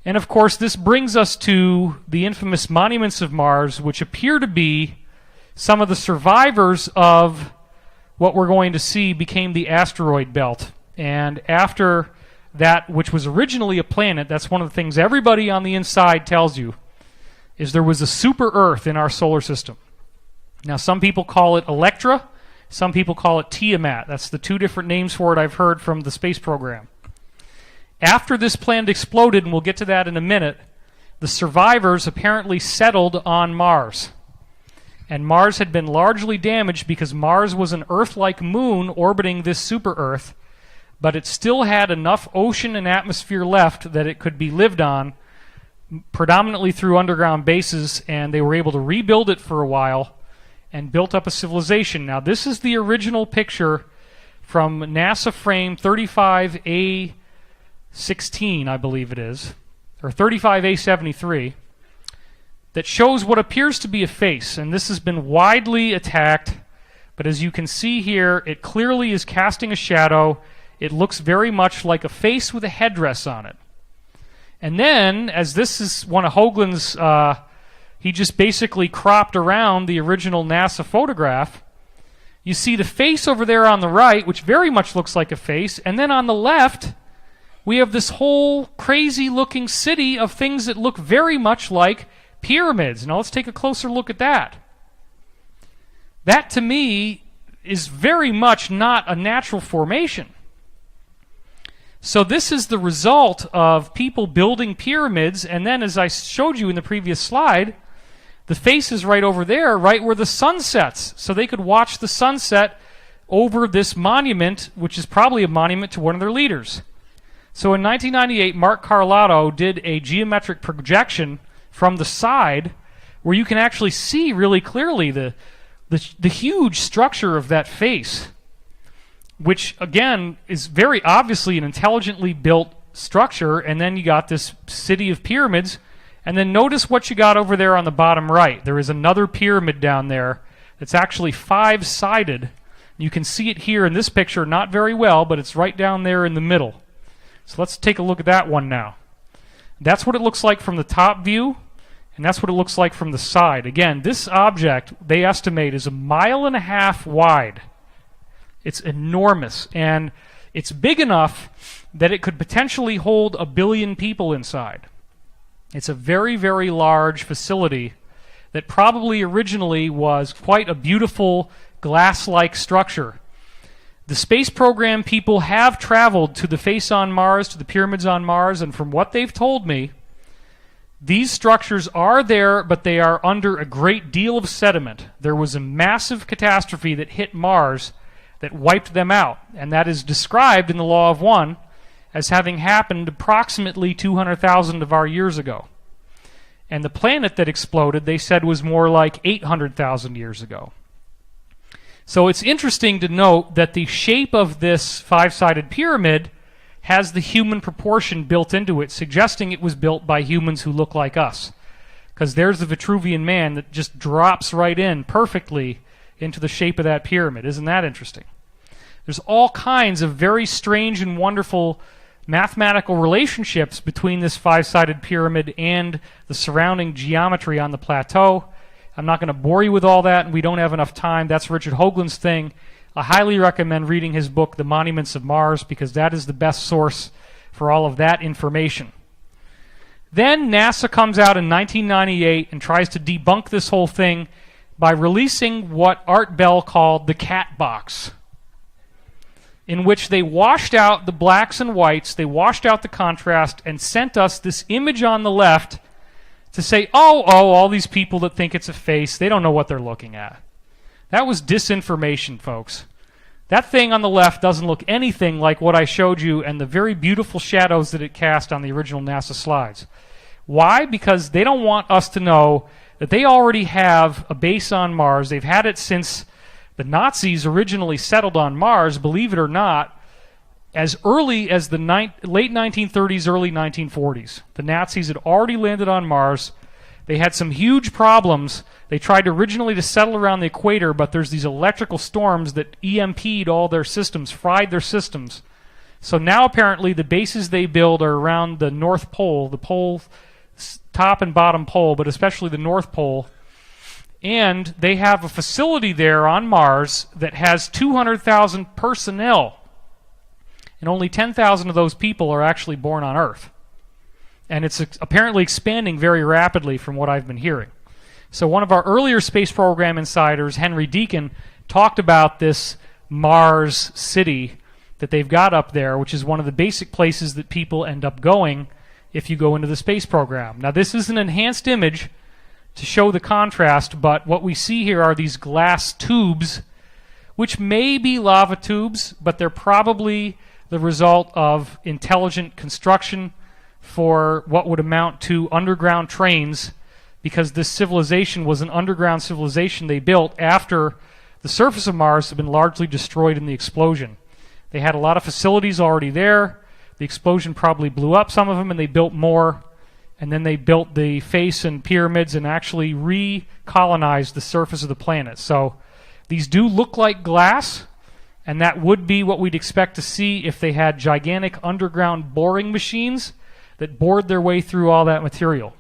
And of course, this brings us to the infamous monuments of Mars, which appear to be some of the survivors of what we're going to see became the asteroid belt. And after that, which was originally a planet, that's one of the things everybody on the inside tells you, is there was a super Earth in our solar system. Now, some people call it Electra, some people call it Tiamat. That's the two different names for it I've heard from the space program. After this planet exploded, and we'll get to that in a minute, the survivors apparently settled on Mars. And Mars had been largely damaged because Mars was an Earth-like moon orbiting this super-Earth, but it still had enough ocean and atmosphere left that it could be lived on, predominantly through underground bases, and they were able to rebuild it for a while and built up a civilization. Now, this is the original picture from NASA frame 35A16, I believe it is, or 35A73, that shows what appears to be a face. And this has been widely attacked, but as you can see here, it clearly is casting a shadow. It looks very much like a face with a headdress on it. And then, as this is one of Hoagland's, he just basically cropped around the original NASA photograph, you see the face over there on the right, which very much looks like a face, and then on the left, we have this whole crazy-looking city of things that look very much like pyramids. Now let's take a closer look at that. That, to me, is very much not a natural formation. So this is the result of people building pyramids, and then, as I showed you in the previous slide, the face is right over there, right where the sun sets. So they could watch the sunset over this monument, which is probably a monument to one of their leaders. So in 1998, Mark Carlotto did a geometric projection from the side where you can actually see really clearly the huge structure of that face, which, again, is very obviously an intelligently built structure. And then you got this city of pyramids. And then notice what you got over there on the bottom right. There is another pyramid down there that's actually five-sided. You can see it here in this picture, not very well, but it's right down there in the middle. So let's take a look at that one now. That's what it looks like from the top view, and that's what it looks like from the side. Again, this object, they estimate, is 1.5 miles wide. It's enormous, and it's big enough that it could potentially hold 1 billion people inside. It's a very, very large facility that probably originally was quite a beautiful glass-like structure. The space program people have traveled to the face on Mars, to the pyramids on Mars, and from what they've told me, these structures are there, but they are under a great deal of sediment. There was a massive catastrophe that hit Mars that wiped them out, and that is described in the Law of One as having happened approximately 200,000 of our years ago. And the planet that exploded, they said, was more like 800,000 years ago. So it's interesting to note that the shape of this five-sided pyramid has the human proportion built into it, suggesting it was built by humans who look like us. Because there's the Vitruvian Man that just drops right in perfectly into the shape of that pyramid. Isn't that interesting? There's all kinds of very strange and wonderful mathematical relationships between this five-sided pyramid and the surrounding geometry on the plateau. I'm not going to bore you with all that, and we don't have enough time. That's Richard Hoagland's thing. I highly recommend reading his book, The Monuments of Mars, because that is the best source for all of that information. Then NASA comes out in 1998 and tries to debunk this whole thing by releasing what Art Bell called the cat box, in which they washed out the blacks and whites, they washed out the contrast, and sent us this image on the left to say, all these people that think it's a face, they don't know what they're looking at. That was disinformation, folks. That thing on the left doesn't look anything like what I showed you and the very beautiful shadows that it cast on the original NASA slides. Why? Because they don't want us to know that they already have a base on Mars. They've had it since the Nazis originally settled on Mars, believe it or not, as early as the late 1930s, early 1940s. The Nazis had already landed on Mars. They had some huge problems. They tried originally to settle around the equator, but there's these electrical storms that EMP'd all their systems, fried their systems. So now apparently the bases they build are around the North Pole, the pole, top and bottom pole, but especially the North Pole. And they have a facility there on Mars that has 200,000 personnel. And only 10,000 of those people are actually born on Earth. And it's apparently expanding very rapidly from what I've been hearing. So one of our earlier space program insiders, Henry Deacon, talked about this Mars city that they've got up there, which is one of the basic places that people end up going if you go into the space program. Now, this is an enhanced image to show the contrast, but what we see here are these glass tubes, which may be lava tubes, but they're probably the result of intelligent construction for what would amount to underground trains, because this civilization was an underground civilization they built after the surface of Mars had been largely destroyed in the explosion. They had a lot of facilities already there. The explosion probably blew up some of them, and they built more. And then they built the face and pyramids and actually recolonized the surface of the planet. So these do look like glass, and that would be what we'd expect to see if they had gigantic underground boring machines that bored their way through all that material.